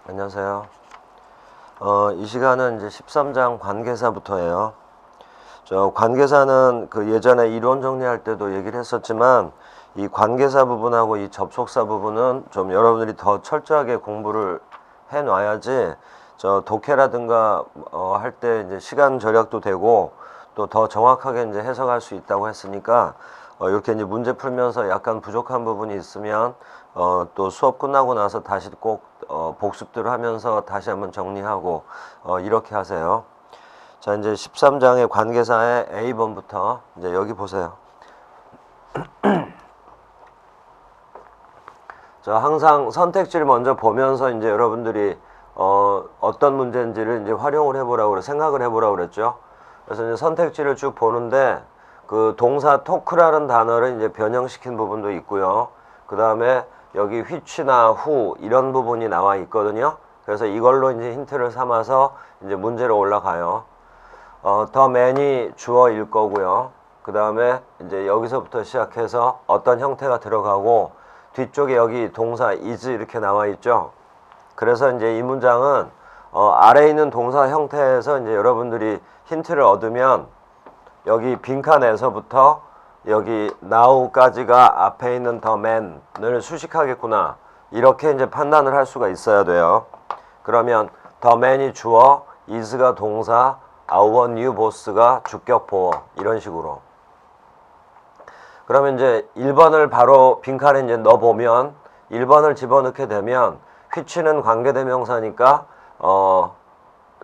안녕하세요. 이 시간은 이제 13장 관계사부터예요. 저 관계사는 그 예전에 이론 정리할 때도 얘기를 했었지만 이 관계사 부분하고 이 접속사 부분은 좀 여러분들이 더 철저하게 공부를 해 놔야지 저 독해라든가 할 때 이제 시간 절약도 되고 또 더 정확하게 이제 해석할 수 있다고 했으니까 이렇게 이제 문제 풀면서 약간 부족한 부분이 있으면 또 수업 끝나고 나서 다시 꼭 복습들을 하면서 다시 한번 정리하고 이렇게 하세요. 자, 이제 13장의 관계사의 A번부터 이제 여기 보세요. 자, 항상 선택지를 먼저 보면서 이제 여러분들이 어떤 문제인지를 이제 활용을 해보라고 그래, 생각을 해보라고 그랬죠. 그래서 이제 선택지를 쭉 보는데 그 동사 토크라는 단어를 이제 변형시킨 부분도 있고요. 그 다음에 여기 which나 who 이런 부분이 나와 있거든요. 그래서 이걸로 이제 힌트를 삼아서 이제 문제로 올라가요. the man이 주어일 거고요. 그 다음에 이제 여기서부터 시작해서 어떤 형태가 들어가고 뒤쪽에 여기 동사 is 이렇게 나와 있죠. 그래서 이제 이 문장은 아래에 있는 동사 형태에서 이제 여러분들이 힌트를 얻으면 여기 빈칸에서부터 여기 now까지가 앞에 있는 the man을 수식하겠구나 이렇게 이제 판단을 할 수가 있어야 돼요. 그러면 the man이 주어, is가 동사, our new boss가 주격 보어 이런 식으로. 그러면 이제 1번을 바로 빈칸에 이제 넣어보면 1번을 집어넣게 되면 which는 관계대명사니까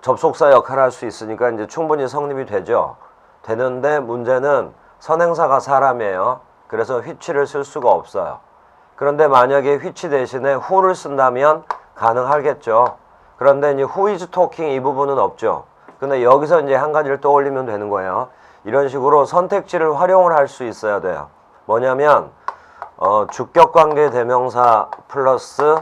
접속사 역할을 할 수 있으니까 이제 충분히 성립이 되죠. 되는데 문제는 선행사가 사람이에요. 그래서 which를 쓸 수가 없어요. 그런데 만약에 which 대신에 who를 쓴다면 가능하겠죠. 그런데 이제 who is talking 이 부분은 없죠. 근데 여기서 이제 한 가지를 떠올리면 되는 거예요. 이런 식으로 선택지를 활용을 할 수 있어야 돼요. 뭐냐면 주격관계 대명사 플러스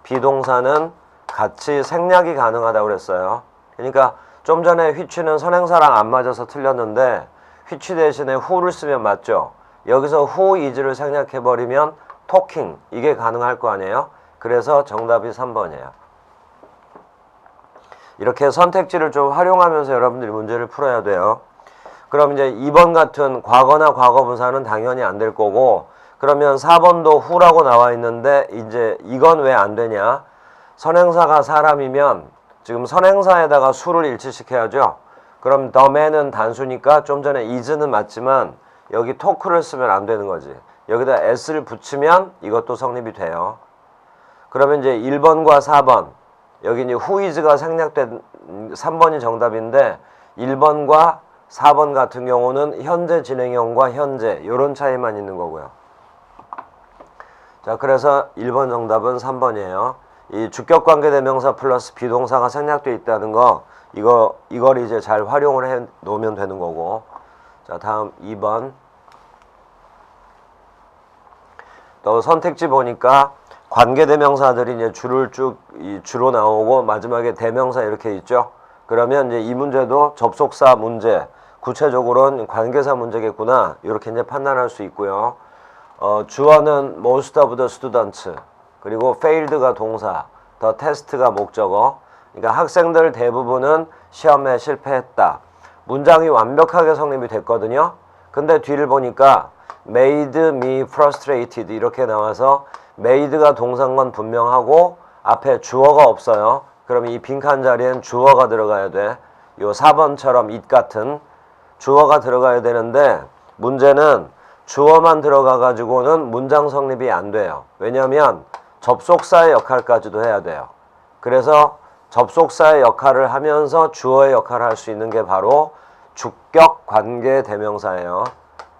비동사는 같이 생략이 가능하다고 그랬어요. 그러니까 좀 전에 which는 선행사랑 안 맞아서 틀렸는데 which 대신에 who를 쓰면 맞죠. 여기서 who is를 생략해버리면 talking 이게 가능할 거 아니에요. 그래서 정답이 3번이에요. 이렇게 선택지를 좀 활용하면서 여러분들이 문제를 풀어야 돼요. 그럼 이제 2번 같은 과거나 과거분사는 당연히 안 될 거고, 그러면 4번도 who라고 나와 있는데 이제 이건 왜 안 되냐? 선행사가 사람이면 지금 선행사에다가 수를 일치시켜야죠. 그럼 the man은 단수니까 좀 전에 is는 맞지만 여기 talk를 쓰면 안 되는 거지. 여기다 s를 붙이면 이것도 성립이 돼요. 그러면 이제 1번과 4번 여기 이제 who is가 생략된 3번이 정답인데 1번과 4번 같은 경우는 현재 진행형과 현재 이런 차이만 있는 거고요. 자, 그래서 1번 정답은 3번이에요. 이 주격관계대명사 플러스 비동사가 생략되어 있다는 거 이걸 이제 잘 활용을 해 놓으면 되는 거고. 자, 다음 2번. 또 선택지 보니까 관계대명사들이 이제 줄을 쭉 주로 나오고 마지막에 대명사 이렇게 있죠. 그러면 이제 이 문제도 접속사 문제, 구체적으로는 관계사 문제겠구나 이렇게 이제 판단할 수 있고요. 주어는 most of the students, 그리고 failed가 동사, the test가 목적어. 그러니까 학생들 대부분은 시험에 실패했다. 문장이 완벽하게 성립이 됐거든요. 근데 뒤를 보니까 made me frustrated 이렇게 나와서 made가 동사인 건 분명하고 앞에 주어가 없어요. 그럼 이 빈칸 자리엔 주어가 들어가야 돼. 요 4번처럼 it 같은 주어가 들어가야 되는데 문제는 주어만 들어가 가지고는 문장 성립이 안 돼요. 왜냐하면 접속사의 역할까지도 해야 돼요. 그래서 접속사의 역할을 하면서 주어의 역할을 할 수 있는 게 바로 주격 관계 대명사예요.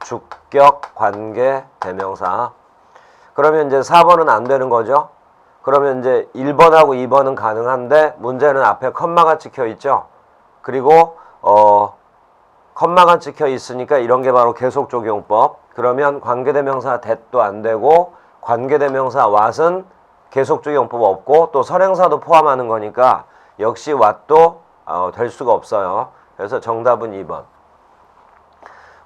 주격 관계 대명사. 그러면 이제 4번은 안 되는 거죠. 그러면 이제 1번하고 2번은 가능한데 문제는 앞에 컴마가 찍혀 있죠. 그리고 컴마가 찍혀 있으니까 이런 게 바로 계속적용법. 그러면 관계대명사 that도 안 되고 관계대명사 what은 계속적용법 없고 또 선행사도 포함하는 거니까 역시 what도 될 수가 없어요. 그래서 정답은 2번.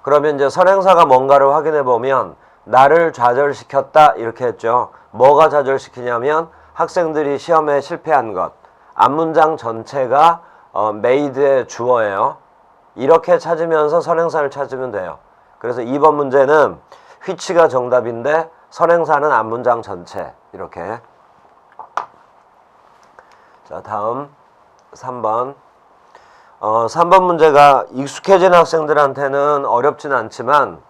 그러면 이제 선행사가 뭔가를 확인해 보면 나를 좌절시켰다 이렇게 했죠. 뭐가 좌절시키냐면 학생들이 시험에 실패한 것. 앞문장 전체가 made의 주어예요. 이렇게 찾으면서 선행사를 찾으면 돼요. 그래서 2번 문제는 which가 정답인데 선행사는 앞문장 전체. 이렇게. 자, 다음 3번. 3번 문제가 익숙해진 학생들한테는 어렵진 않지만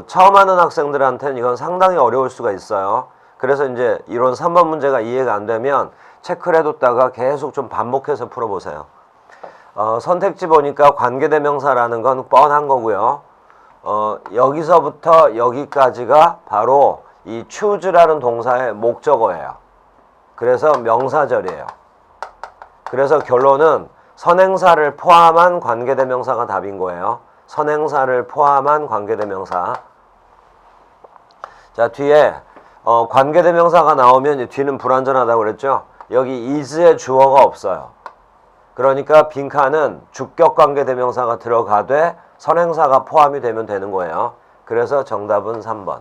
처음 하는 학생들한테는 이건 상당히 어려울 수가 있어요. 그래서 이제 이런 3번 문제가 이해가 안 되면 체크를 해뒀다가 계속 좀 반복해서 풀어보세요. 선택지 보니까 관계대명사라는 건 뻔한 거고요. 여기서부터 여기까지가 바로 이 choose라는 동사의 목적어예요. 그래서 명사절이에요. 그래서 결론은 선행사를 포함한 관계대명사가 답인 거예요. 선행사를 포함한 관계대명사. 자, 뒤에 관계대명사가 나오면 뒤는 불완전하다고 그랬죠. 여기 is의 주어가 없어요. 그러니까 빈칸은 주격관계대명사가 들어가되 선행사가 포함이 되면 되는 거예요. 그래서 정답은 3번.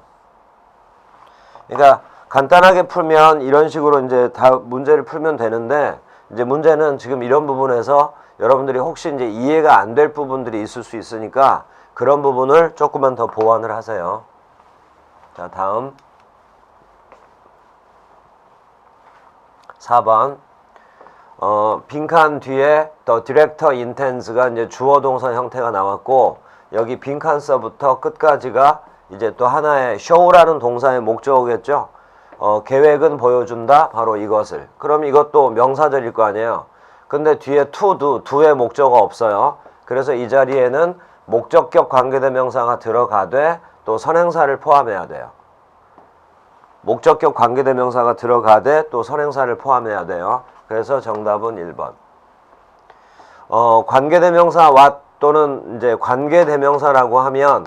그러니까 간단하게 풀면 이런 식으로 이제 다 문제를 풀면 되는데, 이제 문제는 지금 이런 부분에서 여러분들이 혹시 이제 이해가 안 될 부분들이 있을 수 있으니까 그런 부분을 조금만 더 보완을 하세요. 자, 다음 4번. 빈칸 뒤에 the director intends가 이제 주어 동사 형태가 나왔고, 여기 빈칸서부터 끝까지가 이제 또 하나의 show라는 동사의 목적어겠죠. 계획은 보여준다. 바로 이것을. 그럼 이것도 명사절일 거 아니에요. 근데 뒤에 to do, do의 목적어 없어요. 그래서 이 자리에는 목적격 관계대명사가 들어가되 또 선행사를 포함해야 돼요. 목적격 관계대명사가 들어가되 또 선행사를 포함해야 돼요. 그래서 정답은 1번. 관계대명사 what 또는 이제 관계대명사라고 하면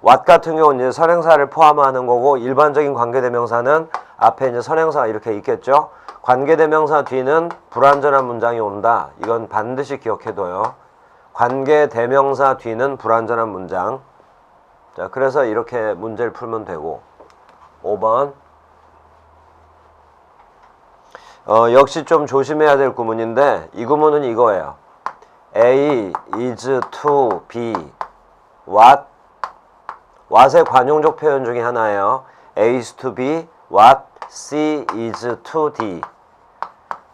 what 같은 경우는 이제 선행사를 포함하는 거고, 일반적인 관계대명사는 앞에 이제 선행사가 이렇게 있겠죠. 관계대명사 뒤는 불완전한 문장이 온다. 이건 반드시 기억해둬요. 관계대명사 뒤는 불완전한 문장. 자, 그래서 이렇게 문제를 풀면 되고. 5번. 역시 좀 조심해야 될 구문인데, 이 구문은 이거예요. A is to be what? what의 관용적 표현 중에 하나예요. A is to be what C is to D.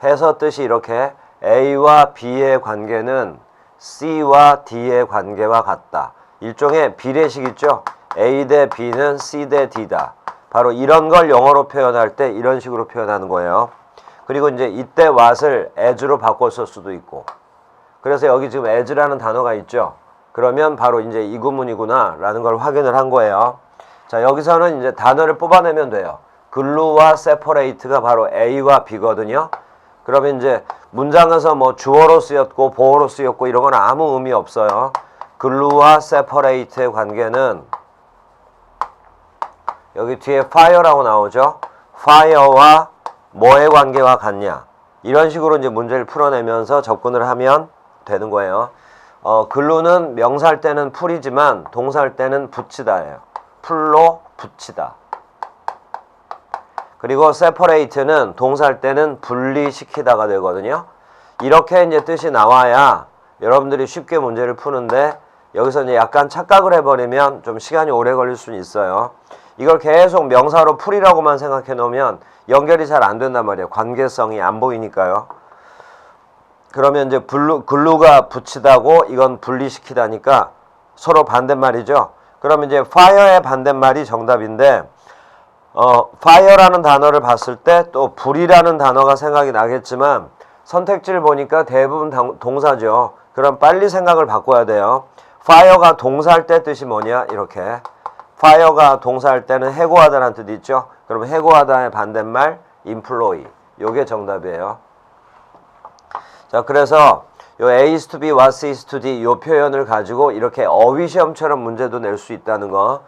해서 뜻이 이렇게, A와 B의 관계는 C와 D의 관계와 같다. 일종의 비례식 있죠? A 대 B는 C 대 D다. 바로 이런 걸 영어로 표현할 때 이런 식으로 표현하는 거예요. 그리고 이제 이때 what을 as로 바꿨을 수도 있고. 그래서 여기 지금 as라는 단어가 있죠? 그러면 바로 이제 이 구문이구나 라는 걸 확인을 한 거예요. 자, 여기서는 이제 단어를 뽑아내면 돼요. glue와 separate가 바로 A와 B거든요. 그러면 이제 문장에서 뭐 주어로 쓰였고 보어로 쓰였고 이런 건 아무 의미 없어요. glue와 separate의 관계는 여기 뒤에 fire라고 나오죠. fire와 뭐의 관계와 같냐. 이런 식으로 이제 문제를 풀어내면서 접근을 하면 되는 거예요. glue는 명사할 때는 풀이지만 동사할 때는 붙이다예요. 풀로 붙이다. 그리고 separate는 동사할 때는 분리시키다가 되거든요. 이렇게 이제 뜻이 나와야 여러분들이 쉽게 문제를 푸는데, 여기서 이제 약간 착각을 해버리면 좀 시간이 오래 걸릴 수는 있어요. 이걸 계속 명사로 풀이라고만 생각해 놓으면 연결이 잘 안 된단 말이에요. 관계성이 안 보이니까요. 그러면 이제 glue가 붙이다고 이건 분리시키다니까 서로 반대말이죠. 그러면 이제 fire의 반대말이 정답인데, fire라는 단어를 봤을 때 또 불이라는 단어가 생각이 나겠지만 선택지를 보니까 대부분 동사죠. 그럼 빨리 생각을 바꿔야 돼요. fire가 동사할 때 뜻이 뭐냐? 이렇게. fire가 동사할 때는 해고하다라는 뜻이 있죠. 그럼 해고하다의 반대말 employ. 요게 정답이에요. 자, 그래서 요 A is to B, what is to D 요 표현을 가지고 이렇게 어휘 시험처럼 문제도 낼 수 있다는 거.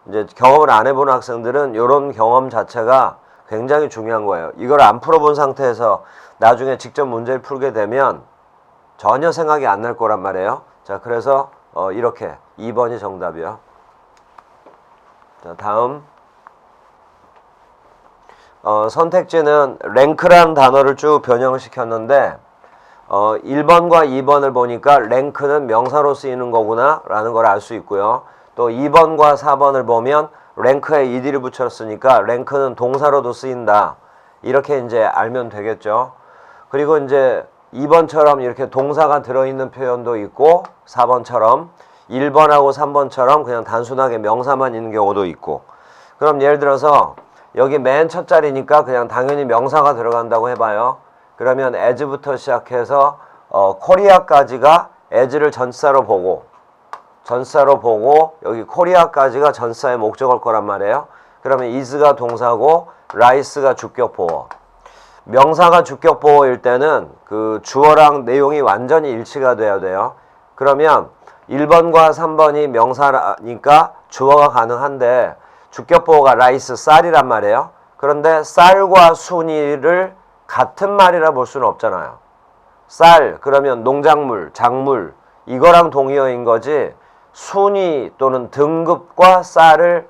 이제 경험을 안 해본 학생들은 이런 경험 자체가 굉장히 중요한 거예요. 이걸 안 풀어본 상태에서 나중에 직접 문제를 풀게 되면 전혀 생각이 안 날 거란 말이에요. 자, 그래서 이렇게 2번이 정답이요. 자, 다음 선택지는 랭크라는 단어를 쭉 변형시켰는데 1번과 2번을 보니까 랭크는 명사로 쓰이는 거구나 라는 걸 알 수 있고요. 또 2번과 4번을 보면 랭크에 ed를 붙였으니까 랭크는 동사로도 쓰인다. 이렇게 이제 알면 되겠죠. 그리고 이제 2번처럼 이렇게 동사가 들어있는 표현도 있고 4번처럼 1번하고 3번처럼 그냥 단순하게 명사만 있는 경우도 있고. 그럼 예를 들어서 여기 맨 첫 자리니까 그냥 당연히 명사가 들어간다고 해봐요. 그러면 as부터 시작해서 코리아까지가 as를 전치사로 보고 여기 코리아까지가 전치사의 목적어일 거란 말이에요. 그러면 is가 동사고 rice가 주격보어. 명사가 주격보어일 때는 그 주어랑 내용이 완전히 일치가 돼야 돼요. 그러면 1번과 3번이 명사니까 주어가 가능한데 주격보어가 rice, 쌀이란 말이에요. 그런데 쌀과 순이를 같은 말이라 볼 수는 없잖아요. 쌀 그러면 농작물, 작물 이거랑 동의어인 거지 순이 또는 등급과 쌀을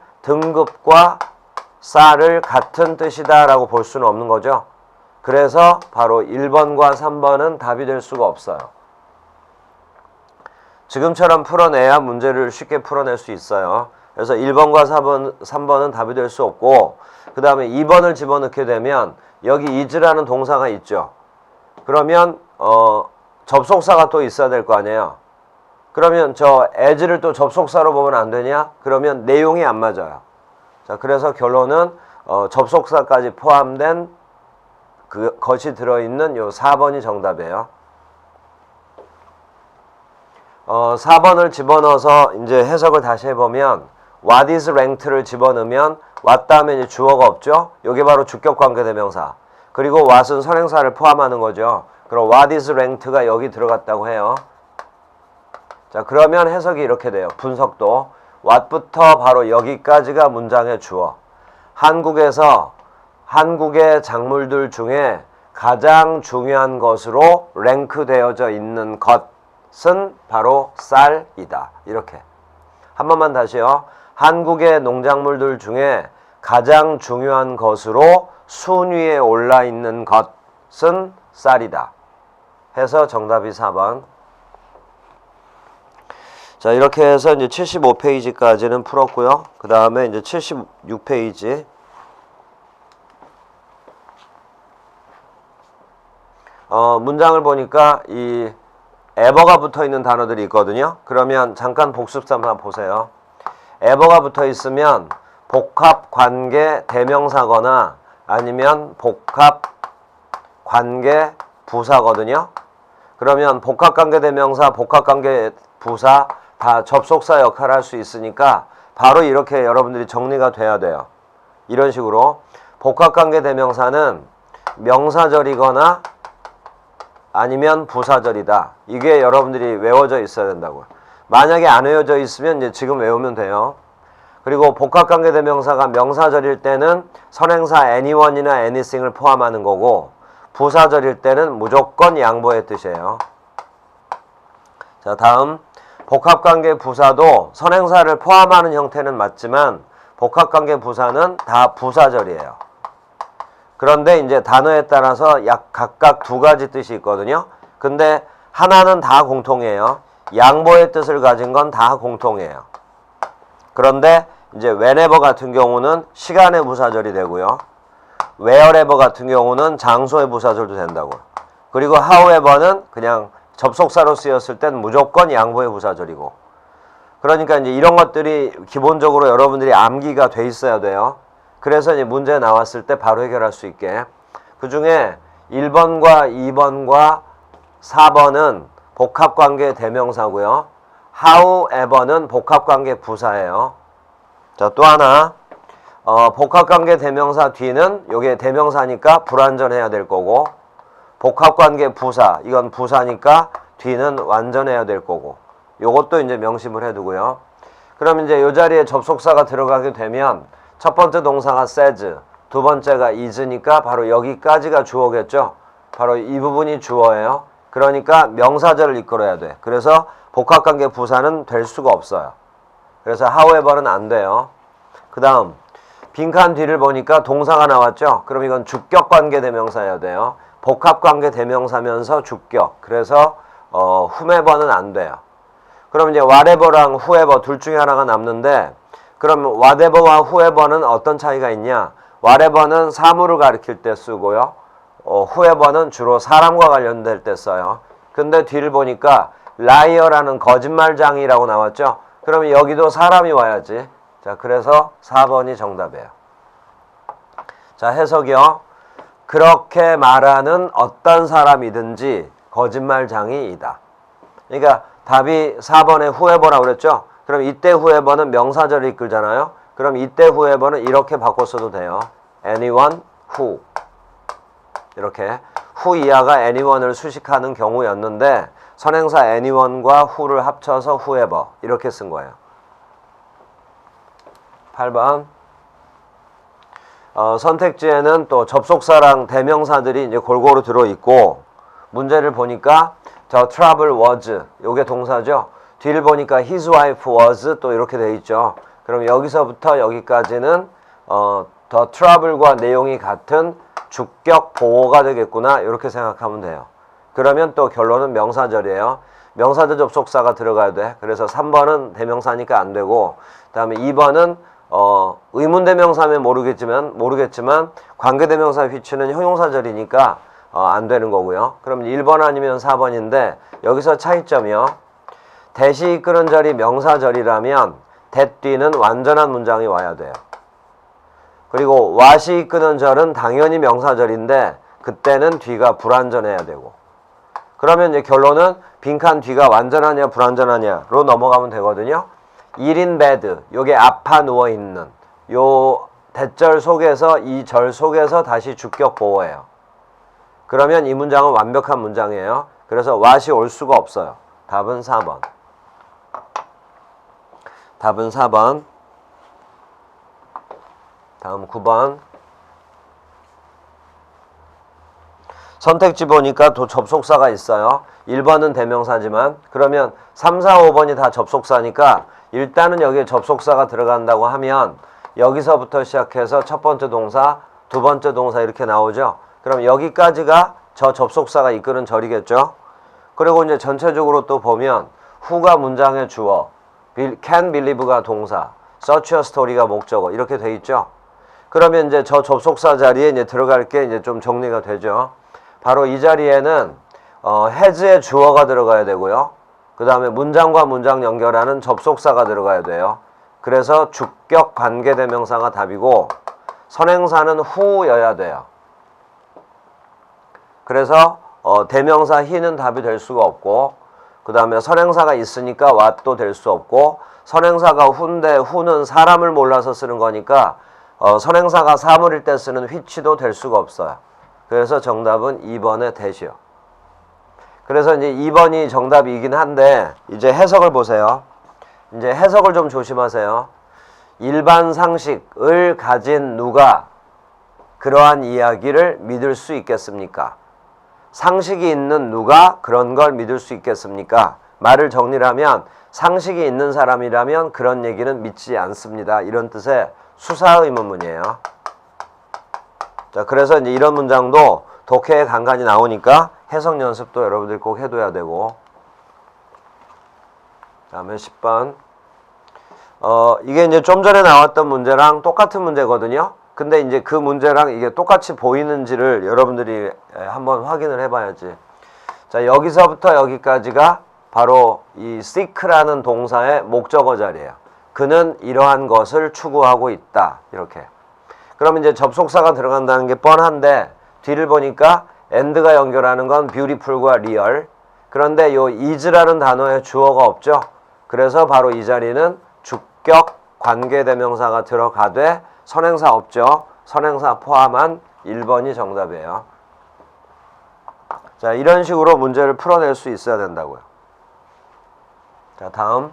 같은 뜻이다 라고 볼 수는 없는 거죠. 그래서 바로 1번과 3번은 답이 될 수가 없어요. 지금처럼 풀어내야 문제를 쉽게 풀어낼 수 있어요. 그래서 1번과 3번은 답이 될 수 없고 그 다음에 2번을 집어넣게 되면 여기 is라는 동사가 있죠. 그러면 접속사가 또 있어야 될 거 아니에요. 그러면 저 as를 또 접속사로 보면 안 되냐? 그러면 내용이 안 맞아요. 자, 그래서 결론은 접속사까지 포함된 것이 들어있는 요 4번이 정답이에요. 4번을 집어넣어서 이제 해석을 다시 해보면 what is ranked를 집어넣으면 what 다음에 이제 주어가 없죠. 이게 바로 주격관계대명사. 그리고 what은 선행사를 포함하는 거죠. 그럼 what is ranked가 여기 들어갔다고 해요. 자, 그러면 해석이 이렇게 돼요. 분석도 what부터 바로 여기까지가 문장의 주어. 한국의 작물들 중에 가장 중요한 것으로 랭크되어져 있는 것은 바로 쌀이다. 이렇게. 한 번만 다시요. 한국의 농작물들 중에 가장 중요한 것으로 순위에 올라 있는 것은 쌀이다. 해서 정답이 4번. 자, 이렇게 해서 이제 75페이지까지는 풀었고요. 그 다음에 이제 76페이지. 문장을 보니까 이 ever가 붙어 있는 단어들이 있거든요. 그러면 잠깐 복습 한번 보세요. ever가 붙어 있으면 복합 관계 대명사거나 아니면 복합 관계 부사거든요. 그러면 복합 관계 대명사, 복합 관계 부사 다 접속사 역할을 할 수 있으니까 바로 이렇게 여러분들이 정리가 돼야 돼요. 이런 식으로 복합 관계 대명사는 명사절이거나 아니면 부사절이다. 이게 여러분들이 외워져 있어야 된다고요. 만약에 안 외워져 있으면 이제 지금 외우면 돼요. 그리고 복합관계대명사가 명사절일 때는 선행사 anyone이나 anything을 포함하는 거고 부사절일 때는 무조건 양보의 뜻이에요. 자, 다음 복합관계 부사도 선행사를 포함하는 형태는 맞지만 복합관계 부사는 다 부사절이에요. 그런데 이제 단어에 따라서 각각 두 가지 뜻이 있거든요. 근데 하나는 다 공통이에요. 양보의 뜻을 가진 건 다 공통이에요. 그런데 이제 whenever 같은 경우는 시간의 부사절이 되고요. wherever 같은 경우는 장소의 부사절도 된다고요. 그리고 however는 그냥 접속사로 쓰였을 땐 무조건 양보의 부사절이고. 그러니까 이제 이런 것들이 기본적으로 여러분들이 암기가 돼 있어야 돼요. 그래서 이제 문제 나왔을 때 바로 해결할 수 있게. 그 중에 1번과 2번과 4번은 복합관계 대명사고요. however는 복합관계 부사예요. 자, 또 하나 복합관계 대명사 뒤는 요게 대명사니까 불완전해야 될 거고 복합관계 부사 이건 부사니까 뒤는 완전해야 될 거고 요것도 이제 명심을 해두고요. 그럼 이제 요 자리에 접속사가 들어가게 되면 첫 번째 동사가 says, 두 번째가 is니까 바로 여기까지가 주어겠죠. 바로 이 부분이 주어예요. 그러니까 명사절을 이끌어야 돼. 그래서 복합관계 부사는 될 수가 없어요. 그래서 however는 안 돼요. 그 다음 빈칸 뒤를 보니까 동사가 나왔죠. 그럼 이건 주격관계 대명사여야 돼요. 복합관계 대명사면서 주격. 그래서 whomever는 안 돼요. 그럼 이제 whatever랑 whoever 둘 중에 하나가 남는데, 그럼 whatever와 whoever는 어떤 차이가 있냐? whatever는 사물을 가리킬 때 쓰고요. whoever는 주로 사람과 관련될 때 써요. 근데 뒤를 보니까 liar라는 거짓말장이라고 나왔죠. 그러면 여기도 사람이 와야지. 자, 그래서 4번이 정답이에요. 자, 해석이요. 그렇게 말하는 어떤 사람이든지 거짓말장이이다. 그러니까 답이 4번에 whoever라고 그랬죠. 그럼 이때 whoever는 명사절을 이끌잖아요. 그럼 이때 whoever는 이렇게 바꿨어도 돼요. anyone, who. 이렇게 who 이하가 anyone을 수식하는 경우였는데 선행사 anyone과 who를 합쳐서 whoever 이렇게 쓴 거예요. 8번. 선택지에는 또 접속사랑 대명사들이 이제 골고루 들어있고, 문제를 보니까 저 trouble was 요게 동사죠. 뒤를 보니까 his wife was 또 이렇게 돼 있죠. 그럼 여기서부터 여기까지는 the trouble과 내용이 같은 주격 보호가 되겠구나 이렇게 생각하면 돼요. 그러면 또 결론은 명사절이에요. 명사절 접속사가 들어가야 돼. 그래서 3번은 대명사니까 안 되고, 그 다음에 2번은 의문대명사면 모르겠지만 관계대명사 위치는 형용사절이니까 안 되는 거고요. 그럼 1번 아니면 4번인데 여기서 차이점이요. 대시 이끄는 절이 명사절이라면 대 뒤는 완전한 문장이 와야 돼요. 그리고 what이 이끄는 절은 당연히 명사절인데 그때는 뒤가 불완전해야 되고, 그러면 이제 결론은 빈칸 뒤가 완전하냐 불완전하냐로 넘어가면 되거든요. 1인 베드, 요게 아파 누워있는 요 대절 속에서 이 절 속에서 다시 주격 보호예요. 그러면 이 문장은 완벽한 문장이에요. 그래서 what이 올 수가 없어요. 답은 4번. 답은 4번. 다음 9번. 선택지 보니까 또 접속사가 있어요. 1번은 대명사지만, 그러면 3, 4, 5번이 다 접속사니까 일단은 여기에 접속사가 들어간다고 하면 여기서부터 시작해서 첫 번째 동사, 두 번째 동사 이렇게 나오죠. 그럼 여기까지가 저 접속사가 이끄는 절이겠죠. 그리고 이제 전체적으로 또 보면 who가 문장의 주어, can believe가 동사, search your story가 목적어 이렇게 돼 있죠. 그러면 이제 저 접속사 자리에 이제 들어갈 게 이제 좀 정리가 되죠. 바로 이 자리에는 has의 주어가 들어가야 되고요. 그 다음에 문장과 문장 연결하는 접속사가 들어가야 돼요. 그래서 주격 관계대명사가 답이고 선행사는 who여야 돼요. 그래서 대명사 he는 답이 될 수가 없고, 그 다음에 선행사가 있으니까 what도 될 수 없고, 선행사가 who인데 who는 사람을 몰라서 쓰는 거니까 선행사가 사물일 때 쓰는 which도 될 수가 없어요. 그래서 정답은 2번의 that이요. 그래서 이제 2번이 정답이긴 한데 이제 해석을 보세요. 이제 해석을 좀 조심하세요. 일반 상식을 가진 누가 그러한 이야기를 믿을 수 있겠습니까? 상식이 있는 누가 그런 걸 믿을 수 있겠습니까? 말을 정리하면 상식이 있는 사람이라면 그런 얘기는 믿지 않습니다. 이런 뜻의 수사 의문문이에요. 자, 그래서 이제 이런 문장도 독해에 간간히 나오니까 해석 연습도 여러분들 꼭 해둬야 되고. 다음에 10번. 이게 이제 좀 전에 나왔던 문제랑 똑같은 문제거든요. 근데 이제 그 문제랑 이게 똑같이 보이는지를 여러분들이 한번 확인을 해봐야지. 자, 여기서부터 여기까지가 바로 이 seek라는 동사의 목적어 자리예요. 그는 이러한 것을 추구하고 있다. 이렇게. 그러면 이제 접속사가 들어간다는 게 뻔한데 뒤를 보니까 and가 연결하는 건 beautiful과 real. 그런데 요 is라는 단어에 주어가 없죠. 그래서 바로 이 자리는 주격 관계대명사가 들어가되 선행사 없죠. 선행사 포함한 1번이 정답이에요. 자, 이런 식으로 문제를 풀어낼 수 있어야 된다고요. 자, 다음.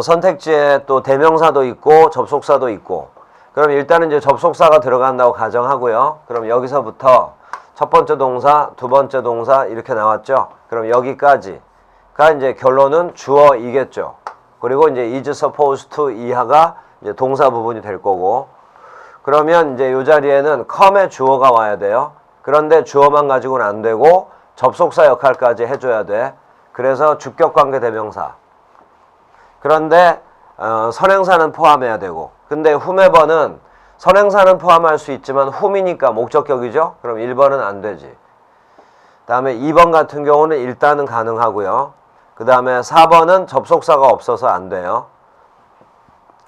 선택지에 또 대명사도 있고 접속사도 있고, 그럼 일단은 이제 접속사가 들어간다고 가정하고요. 그럼 여기서부터 첫 번째 동사, 두 번째 동사 이렇게 나왔죠. 그럼 여기까지가 이제 결론은 주어이겠죠. 그리고 이제 is supposed to 이하가 이제 동사 부분이 될 거고, 그러면 이제 이 자리에는 come의 주어가 와야 돼요. 그런데 주어만 가지고는 안 되고 접속사 역할까지 해줘야 돼. 그래서 주격관계 대명사. 그런데 선행사는 포함해야 되고, 근데 whomever는 선행사는 포함할 수 있지만 whom이니까 목적격이죠. 그럼 1번은 안 되지. 다음에 2번 같은 경우는 일단은 가능하고요. 그 다음에 4번은 접속사가 없어서 안 돼요.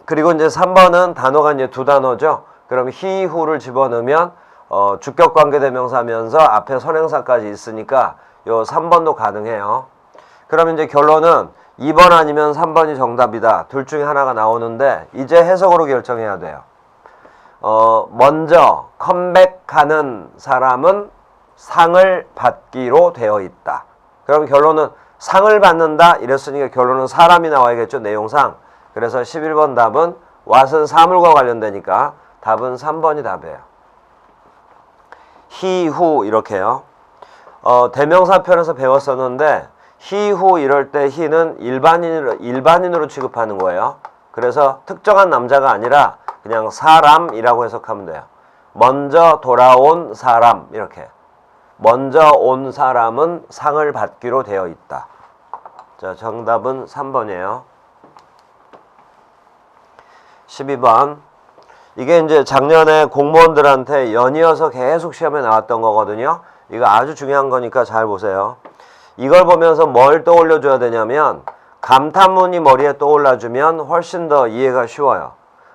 그리고 이제 3번은 단어가 이제 두 단어죠. 그럼 he, who를 집어넣으면 주격관계대명사면서 앞에 선행사까지 있으니까 요 3번도 가능해요. 그러면 이제 결론은 2번 아니면 3번이 정답이다. 둘 중에 하나가 나오는데 이제 해석으로 결정해야 돼요. 먼저 컴백하는 사람은 상을 받기로 되어 있다. 그럼 결론은 상을 받는다 이랬으니까 결론은 사람이 나와야겠죠, 내용상. 그래서 11번 답은 what은 사물과 관련되니까 답은 3번이 답이에요. he, who 이렇게요. 대명사편에서 배웠었는데 he, who 이럴 때 he는 일반인으로 취급하는 거예요. 그래서 특정한 남자가 아니라 그냥 사람이라고 해석하면 돼요. 먼저 돌아온 사람 이렇게. 먼저 온 사람은 상을 받기로 되어 있다. 자, 정답은 3번이에요. 12번. 이게 이제 작년에 공무원들한테 연이어서 계속 시험에 나왔던 거거든요. 이거 아주 중요한 거니까 잘 보세요. 이걸 보면서 뭘 떠올려 줘야 되냐면 감탄문이 머리에 떠올라주면 훨씬 더 이해가 쉬워요.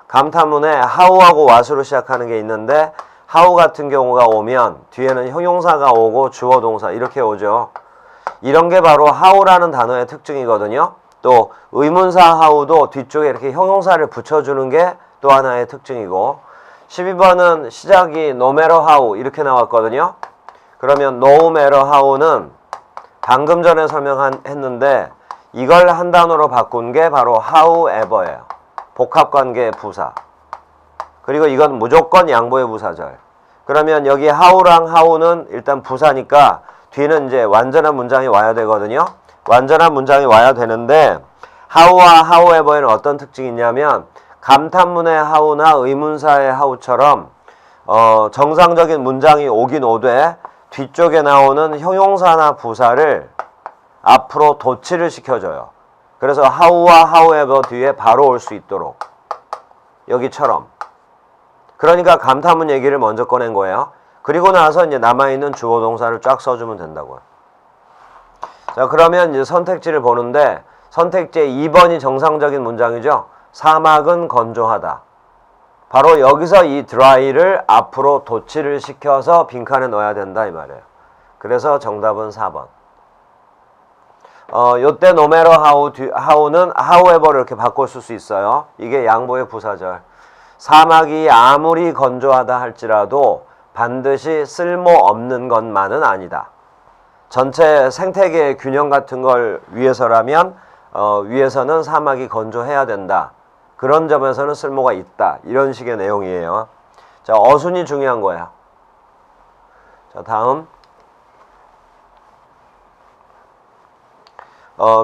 감탄문에 how하고 what으로 시작하는 게 있는데 how 같은 경우가 오면 뒤에는 형용사가 오고 주어 동사 이렇게 오죠. 이런 게 바로 how라는 단어의 특징이거든요. 또 의문사 how도 뒤쪽에 이렇게 형용사를 붙여주는 게 또 하나의 특징이고, 12번은 시작이 no matter how 이렇게 나왔거든요. 그러면 no matter how는 방금 전에 설명했는데 이걸 한 단어로 바꾼 게 바로 however예요. 복합관계의 부사. 그리고 이건 무조건 양보의 부사절. 그러면 여기 how랑 how는 일단 부사니까 뒤는 이제 완전한 문장이 와야 되거든요. 완전한 문장이 와야 되는데 how와 however에는 어떤 특징이 있냐면 감탄문의 how나 의문사의 how처럼 정상적인 문장이 오긴 오되 뒤쪽에 나오는 형용사나 부사를 앞으로 도치를 시켜줘요. 그래서 how와 however 뒤에 바로 올 수 있도록 여기처럼. 그러니까 감탄문 얘기를 먼저 꺼낸 거예요. 그리고 나서 이제 남아있는 주어 동사를 쫙 써주면 된다고요. 자, 그러면 이제 선택지를 보는데 선택지 2번이 정상적인 문장이죠. 사막은 건조하다. 바로 여기서 이 dry를 앞으로 도치를 시켜서 빈칸에 넣어야 된다 이 말이에요. 그래서 정답은 4번. 요때 no matter how는 however를 이렇게 바꿔 쓸 수 있어요. 이게 양보의 부사절. 사막이 아무리 건조하다 할지라도 반드시 쓸모없는 것만은 아니다. 전체 생태계의 균형 같은 걸 위해서라면 위해서는 사막이 건조해야 된다. 그런 점에서는 쓸모가 있다. 이런 식의 내용이에요. 자, 어순이 중요한 거야. 자, 다음.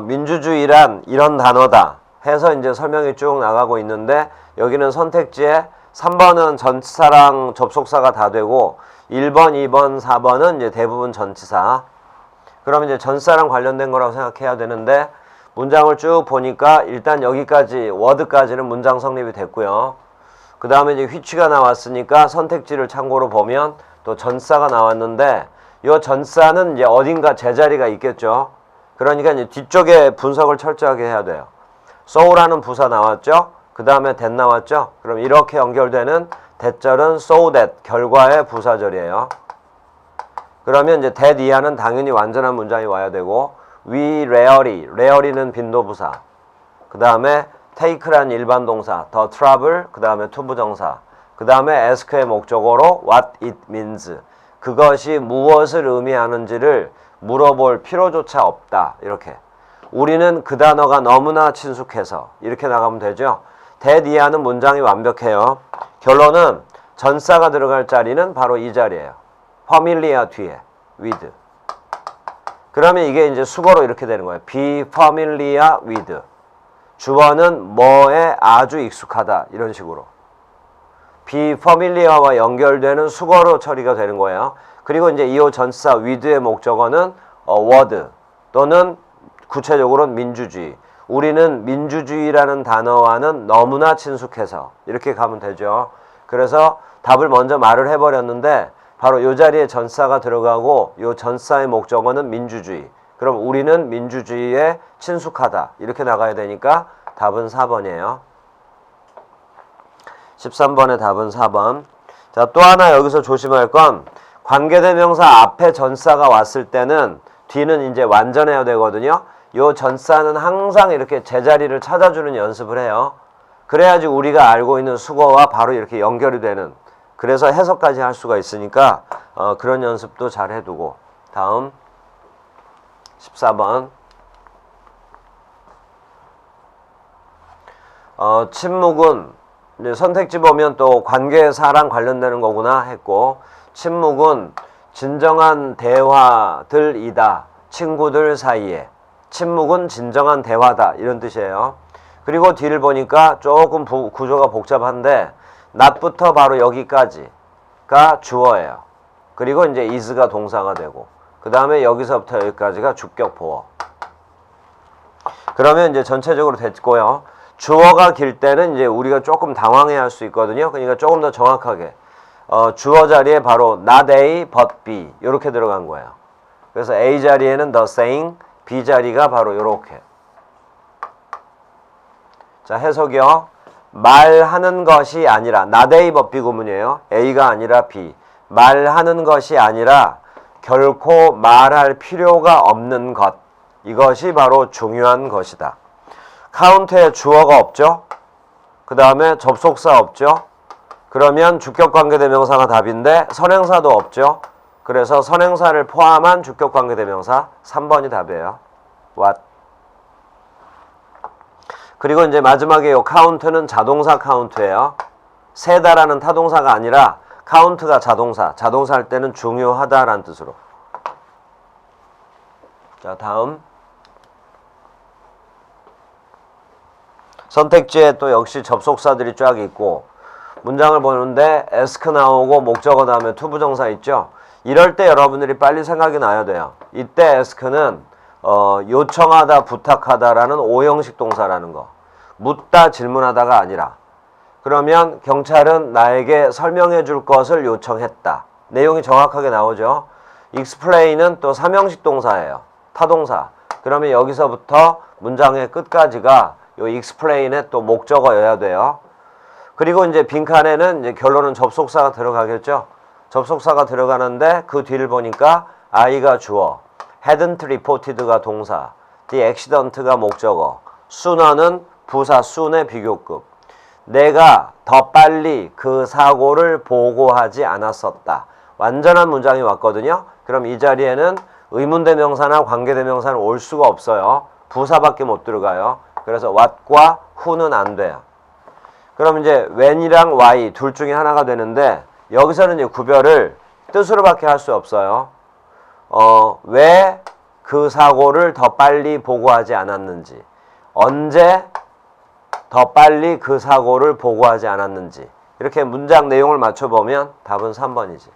민주주의란 이런 단어다 해서 이제 설명이 쭉 나가고 있는데 여기는 선택지에 3번은 전치사랑 접속사가 다 되고 1번, 2번, 4번은 이제 대부분 전치사. 그러면 이제 전치사랑 관련된 거라고 생각해야 되는데 문장을 쭉 보니까 일단 여기까지 워드까지는 문장 성립이 됐고요. 그 다음에 이제 which가 나왔으니까 선택지를 참고로 보면 또 전치사가 나왔는데 이 전치사는 이제 어딘가 제자리가 있겠죠. 그러니까 이제 뒤쪽에 분석을 철저하게 해야 돼요. so라는 부사 나왔죠. 그 다음에 that 나왔죠. 그럼 이렇게 연결되는 that절은 so that 결과의 부사절이에요. 그러면 이제 that 이하는 당연히 완전한 문장이 와야 되고 we rarely는 빈도부사. 그 다음에 take란 일반 동사, the trouble, 그 다음에 투부정사. 그 다음에 ask의 목적어로 what it means. 그것이 무엇을 의미하는지를 물어볼 필요조차 없다. 이렇게. 우리는 그 단어가 너무나 친숙해서 이렇게 나가면 되죠. that 이하는 문장이 완벽해요. 결론은 전사가 들어갈 자리는 바로 이 자리예요. familiar 뒤에 with. 그러면 이게 이제 수거로 이렇게 되는 거예요. be familiar with. 주어는 뭐에 아주 익숙하다 이런 식으로. be familiar와 연결되는 수거로 처리가 되는 거예요. 그리고 이제 이어 전치사 with의 목적어는 word 또는 구체적으로는 민주주의. 우리는 민주주의라는 단어와는 너무나 친숙해서 이렇게 가면 되죠. 그래서 답을 먼저 말을 해버렸는데 바로 이 자리에 전치사가 들어가고 이 전치사의 목적어는 민주주의. 그럼 우리는 민주주의에 친숙하다 이렇게 나가야 되니까 답은 4번이에요. 13번의 답은 4번. 자, 또 하나 여기서 조심할 건 관계대명사 앞에 전치사가 왔을 때는 뒤는 이제 완전해야 되거든요. 요 전치사는 항상 이렇게 제자리를 찾아주는 연습을 해요. 그래야지 우리가 알고 있는 수거와 바로 이렇게 연결이 되는, 그래서 해석까지 할 수가 있으니까 그런 연습도 잘 해두고. 다음 14번. 침묵은 이제 선택지 보면 또 관계사랑 관련되는 거구나 했고, 침묵은 진정한 대화들이다. 친구들 사이에. 침묵은 진정한 대화다. 이런 뜻이에요. 그리고 뒤를 보니까 조금 구조가 복잡한데 not부터 바로 여기까지가 주어예요. 그리고 이제 is가 동사가 되고 그 다음에 여기서부터 여기까지가 주격 보어. 그러면 이제 전체적으로 됐고요. 주어가 길 때는 이제 우리가 조금 당황해 할 수 있거든요. 그러니까 조금 더 정확하게 주어 자리에 바로 not A but B 이렇게 들어간 거예요. 그래서 A 자리에는 the saying, B 자리가 바로 이렇게. 자, 해석이요. 말하는 것이 아니라 not A but B 구문이에요. A가 아니라 B. 말하는 것이 아니라 결코 말할 필요가 없는 것. 이것이 바로 중요한 것이다. 카운트에 주어가 없죠. 그 다음에 접속사 없죠. 그러면 주격관계대명사가 답인데 선행사도 없죠. 그래서 선행사를 포함한 주격관계대명사 3번이 답이에요. what. 그리고 이제 마지막에 요 카운트는 자동사 카운트예요. 세다라는 타동사가 아니라 카운트가 자동사. 자동사 할 때는 중요하다라는 뜻으로. 자, 다음. 선택지에 또 역시 접속사들이 쫙 있고 문장을 보는데 ask 나오고 목적어 다음에 투부정사 있죠. 이럴 때 여러분들이 빨리 생각이 나야 돼요. 이때 ask는 요청하다, 부탁하다라는 오형식 동사라는 거. 묻다, 질문하다가 아니라. 그러면 경찰은 나에게 설명해 줄 것을 요청했다. 내용이 정확하게 나오죠. explain은 또 삼형식 동사예요. 타동사. 그러면 여기서부터 문장의 끝까지가 요 explain의 또 목적어여야 돼요. 그리고 이제 빈칸에는 이제 결론은 접속사가 들어가겠죠. 접속사가 들어가는데 그 뒤를 보니까 I가 주어, hadn't reported가 동사, the accident가 목적어, sooner는 부사 soon의 비교급. 내가 더 빨리 그 사고를 보고하지 않았었다. 완전한 문장이 왔거든요. 그럼 이 자리에는 의문대명사나 관계대명사는 올 수가 없어요. 부사밖에 못 들어가요. 그래서 what과 who는 안 돼요. 그럼 이제 when이랑 why 둘 중에 하나가 되는데 여기서는 이제 구별을 뜻으로밖에 할 수 없어요. 왜 그 사고를 더 빨리 보고하지 않았는지, 언제 더 빨리 그 사고를 보고하지 않았는지, 이렇게 문장 내용을 맞춰보면 답은 3번이지.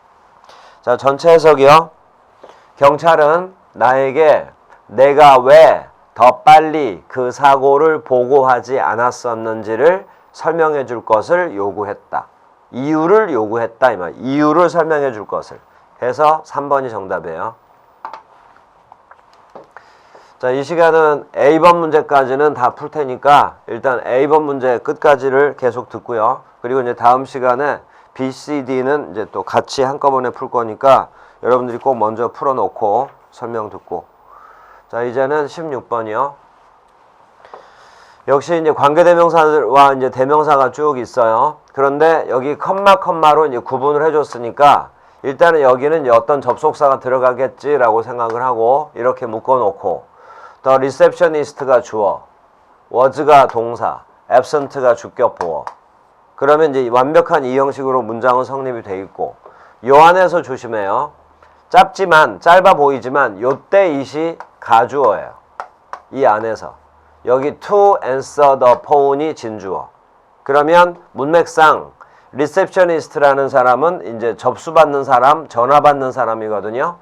자, 전체 해석이요. 경찰은 나에게 내가 왜 더 빨리 그 사고를 보고하지 않았었는지를 설명해 줄 것을 요구했다. 이유를 요구했다. 이 말. 이유를 설명해 줄 것을 해서 3번이 정답이에요. 자, 이 시간은 A번 문제까지는 다 풀 테니까 일단 A번 문제 끝까지를 계속 듣고요. 그리고 이제 다음 시간에 B, C, D는 이제 또 같이 한꺼번에 풀 거니까 여러분들이 꼭 먼저 풀어놓고 설명 듣고. 자, 이제는 16번이요. 역시 이제 관계대명사와 이제 대명사가 쭉 있어요. 그런데 여기 컴마로 이제 구분을 해줬으니까 일단은 여기는 어떤 접속사가 들어가겠지라고 생각을 하고 이렇게 묶어놓고 The receptionist가 주어, was가 동사, absent가 주격 보어. 그러면 이제 완벽한 이 형식으로 문장은 성립이 돼 있고 요 안에서 조심해요. 짧아 보이지만 요때 it이 가주어예요. 이 안에서. 여기 to answer the phone이 진주어. 그러면 문맥상 리셉셔니스트라는 사람은 이제 접수받는 사람, 전화 받는 사람이거든요.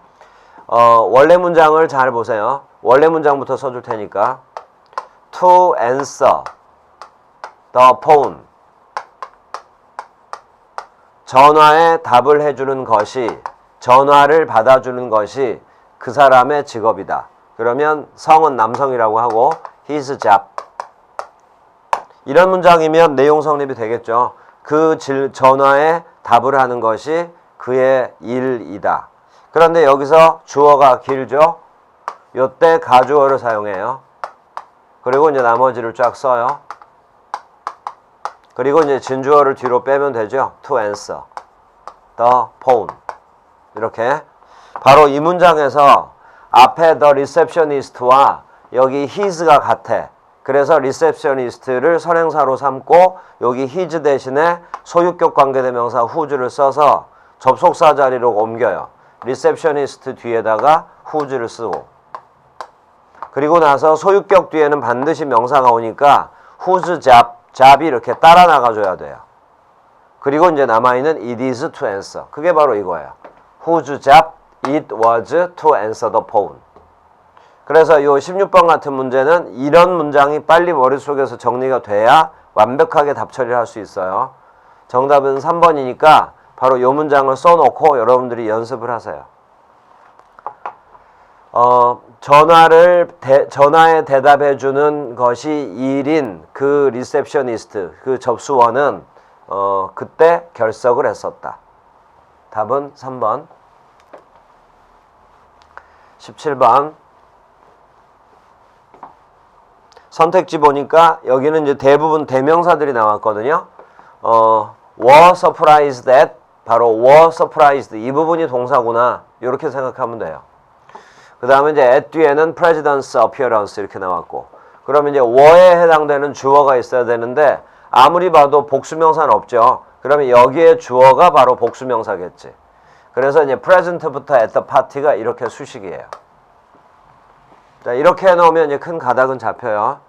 원래 문장을 잘 보세요. 원래 문장부터 써줄 테니까 to answer the phone 전화에 답을 해주는 것이 전화를 받아주는 것이 그 사람의 직업이다. 그러면 성은 남성이라고 하고 his job 이런 문장이면 내용 성립이 되겠죠. 그 전화에 답을 하는 것이 그의 일이다. 그런데 여기서 주어가 길죠. 요때 가주어를 사용해요. 그리고 이제 나머지를 쫙 써요. 그리고 이제 진주어를 뒤로 빼면 되죠. To answer the phone. 이렇게 바로 이 문장에서 앞에 the receptionist와 여기 his가 같아. 그래서 receptionist를 선행사로 삼고 여기 his 대신에 소유격 관계대명사 whose를 써서 접속사 자리로 옮겨요. receptionist 뒤에다가 whose를 쓰고 그리고 나서 소유격 뒤에는 반드시 명사가 오니까 whose job, job이 이렇게 따라 나가줘야 돼요. 그리고 이제 남아있는 it is to answer. 그게 바로 이거예요. whose job it was to answer the phone. 그래서 요 16번 같은 문제는 이런 문장이 빨리 머릿속에서 정리가 돼야 완벽하게 답 처리를 할 수 있어요. 정답은 3번이니까 바로 요 문장을 써놓고 여러분들이 연습을 하세요. 전화에 대답해 주는 것이 일인 그 리셉셔니스트, 그 접수원은 그때 결석을 했었다. 답은 3번. 17번. 선택지 보니까 여기는 이제 대부분 대명사들이 나왔거든요. were surprised that 바로 were surprised 이 부분이 동사구나 이렇게 생각하면 돼요. 그 다음에 이제 at 뒤에는 president's appearance 이렇게 나왔고 그러면 이제 were에 해당되는 주어가 있어야 되는데 아무리 봐도 복수명사는 없죠. 그러면 여기에 주어가 바로 복수명사겠지. 그래서 이제 present부터 at the party가 이렇게 수식이에요. 자, 이렇게 해놓으면 이제 큰 가닥은 잡혀요.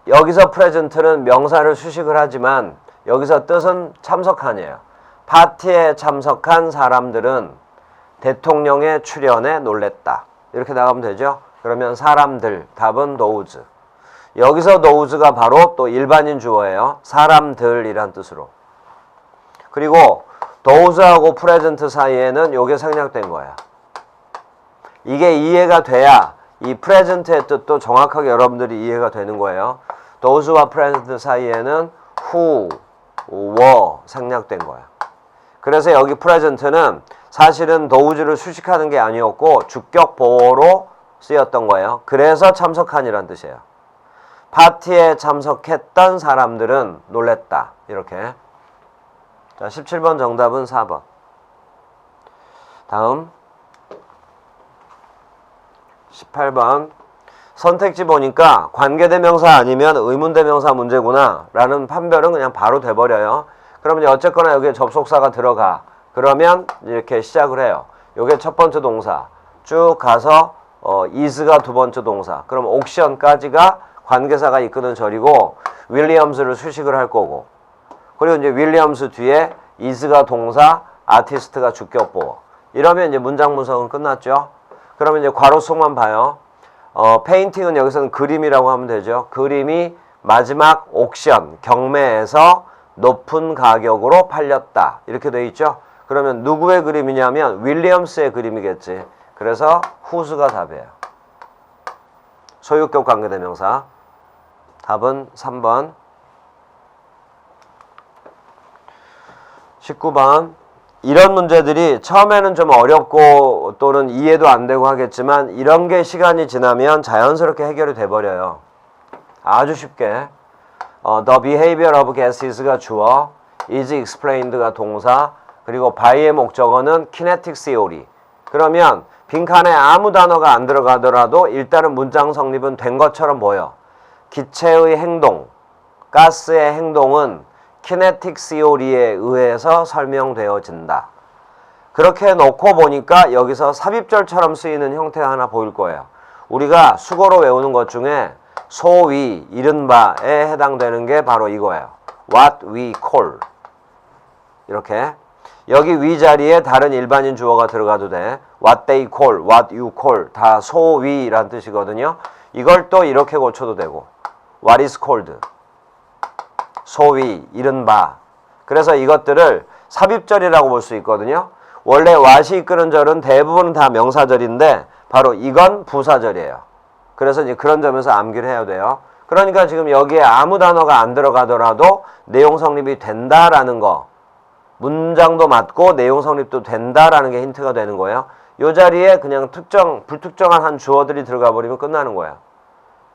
여기서 present는 명사를 수식을 하지만 여기서 뜻은 참석한이에요. 파티에 참석한 사람들은 대통령의 출연에 놀랬다. 이렇게 나가면 되죠. 그러면 사람들, 답은 those. 여기서 those가 바로 또 일반인 주어예요. 사람들이란 뜻으로. 그리고 those하고 present 사이에는 요게 생략된 거야. 이게 이해가 돼야 이 present의 뜻도 정확하게 여러분들이 이해가 되는 거예요. those와 present 사이에는 who, were 생략된 거야. 그래서 여기 present는 사실은 those를 수식하는 게 아니었고 주격 보호로 쓰였던 거예요. 그래서 참석한이란 뜻이에요. 파티에 참석했던 사람들은 놀랬다. 이렇게. 자, 17번 정답은 4번. 다음 18번. 선택지 보니까 관계대명사 아니면 의문대명사 문제구나 라는 판별은 그냥 바로 돼버려요. 그러면 어쨌거나 여기에 접속사가 들어가. 그러면 이렇게 시작을 해요. 요게 첫 번째 동사. 쭉 가서 is가 두 번째 동사. 그럼 옥션까지가 관계사가 이끄는 절이고 윌리엄스를 수식을 할 거고. 그리고 이제 윌리엄스 뒤에 is가 동사, 아티스트가 주격보호. 이러면 이제 문장 문성은 끝났죠. 그러면 이제 괄호 속만 봐요. 페인팅은 여기서는 그림이라고 하면 되죠. 그림이 마지막 옥션, 경매에서 높은 가격으로 팔렸다. 이렇게 돼 있죠. 그러면 누구의 그림이냐면 윌리엄스의 그림이겠지. 그래서 whose가 답이에요. 소유격 관계대명사. 답은 3번. 19번. 이런 문제들이 처음에는 좀 어렵고 또는 이해도 안 되고 하겠지만 이런 게 시간이 지나면 자연스럽게 해결이 돼버려요. 아주 쉽게. The behavior of gases가 주어, is explained가 동사, 그리고 by의 목적어는 kinetic theory. 그러면 빈칸에 아무 단어가 안 들어가더라도 일단은 문장 성립은 된 것처럼 보여. 기체의 행동, 가스의 행동은 kinetic theory에 의해서 설명되어진다. 그렇게 놓고 보니까 여기서 삽입절처럼 쓰이는 형태가 하나 보일 거예요. 우리가 수거로 외우는 것 중에 소위 이른바에 해당되는 게 바로 이거예요. What we call. 이렇게 여기 위 자리에 다른 일반인 주어가 들어가도 돼. What they call, what you call 다 소위란 뜻이거든요. 이걸 또 이렇게 고쳐도 되고 What is called. 소위 이른바. 그래서 이것들을 삽입절이라고 볼 수 있거든요. 원래 what이 이끄는 절은 대부분 다 명사절인데 바로 이건 부사절이에요. 그래서 이제 그런 점에서 암기를 해야 돼요. 그러니까 지금 여기에 아무 단어가 안 들어가더라도 내용 성립이 된다라는 거, 문장도 맞고 내용 성립도 된다라는 게 힌트가 되는 거예요. 이 자리에 그냥 불특정한 한 주어들이 들어가 버리면 끝나는 거예요.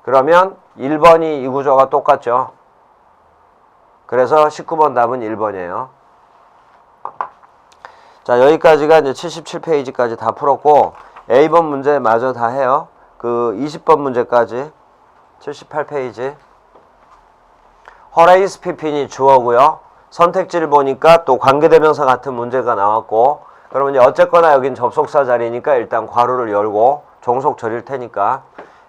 그러면 1번이 이 구조가 똑같죠. 그래서 19번 답은 1번이에요. 자, 여기까지가 이제 77페이지까지 다 풀었고 A번 문제 마저 다 해요. 그 20번 문제까지 78페이지. 허레이스 피핀이 주어고요. 선택지를 보니까 또 관계대명사 같은 문제가 나왔고, 그러면 이제 어쨌거나 여긴 접속사 자리니까 일단 괄호를 열고 종속 절일 테니까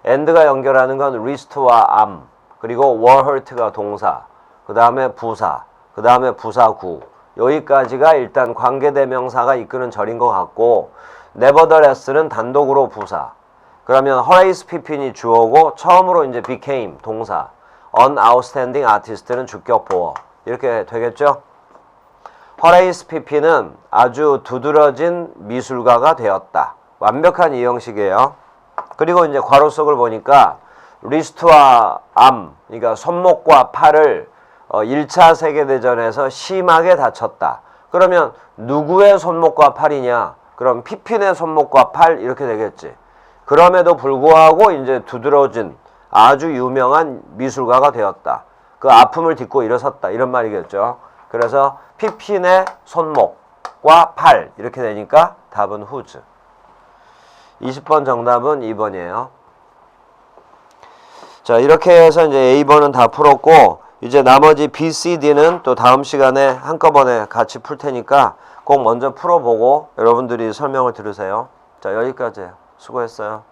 and가 연결하는 건 wrist와 arm, 그리고 were hurt가 동사, 그 다음에 부사, 그 다음에 부사구, 여기까지가 일단 관계대명사가 이끄는 절인 것 같고, nevertheless는 단독으로 부사. 그러면 허레이스 피핀이 주어고 처음으로 이제 became 동사, an outstanding artist는 주격 보어. 이렇게 되겠죠? 허레이스 피핀은 아주 두드러진 미술가가 되었다. 완벽한 이 형식이에요. 그리고 이제 괄호 속을 보니까 리스트와 암, 그러니까 손목과 팔을 1차 세계대전에서 심하게 다쳤다. 그러면 누구의 손목과 팔이냐? 그럼 피핀의 손목과 팔 이렇게 되겠지. 그럼에도 불구하고 이제 두드러진 아주 유명한 미술가가 되었다. 그 아픔을 딛고 일어섰다. 이런 말이겠죠. 그래서 피핀의 손목과 팔 이렇게 되니까 답은 whose. 20번 정답은 2번이에요. 자, 이렇게 해서 이제 A번은 다 풀었고 이제 나머지 B, C, D는 또 다음 시간에 한꺼번에 같이 풀 테니까 꼭 먼저 풀어보고 여러분들이 설명을 들으세요. 자, 여기까지예요. 수고했어요.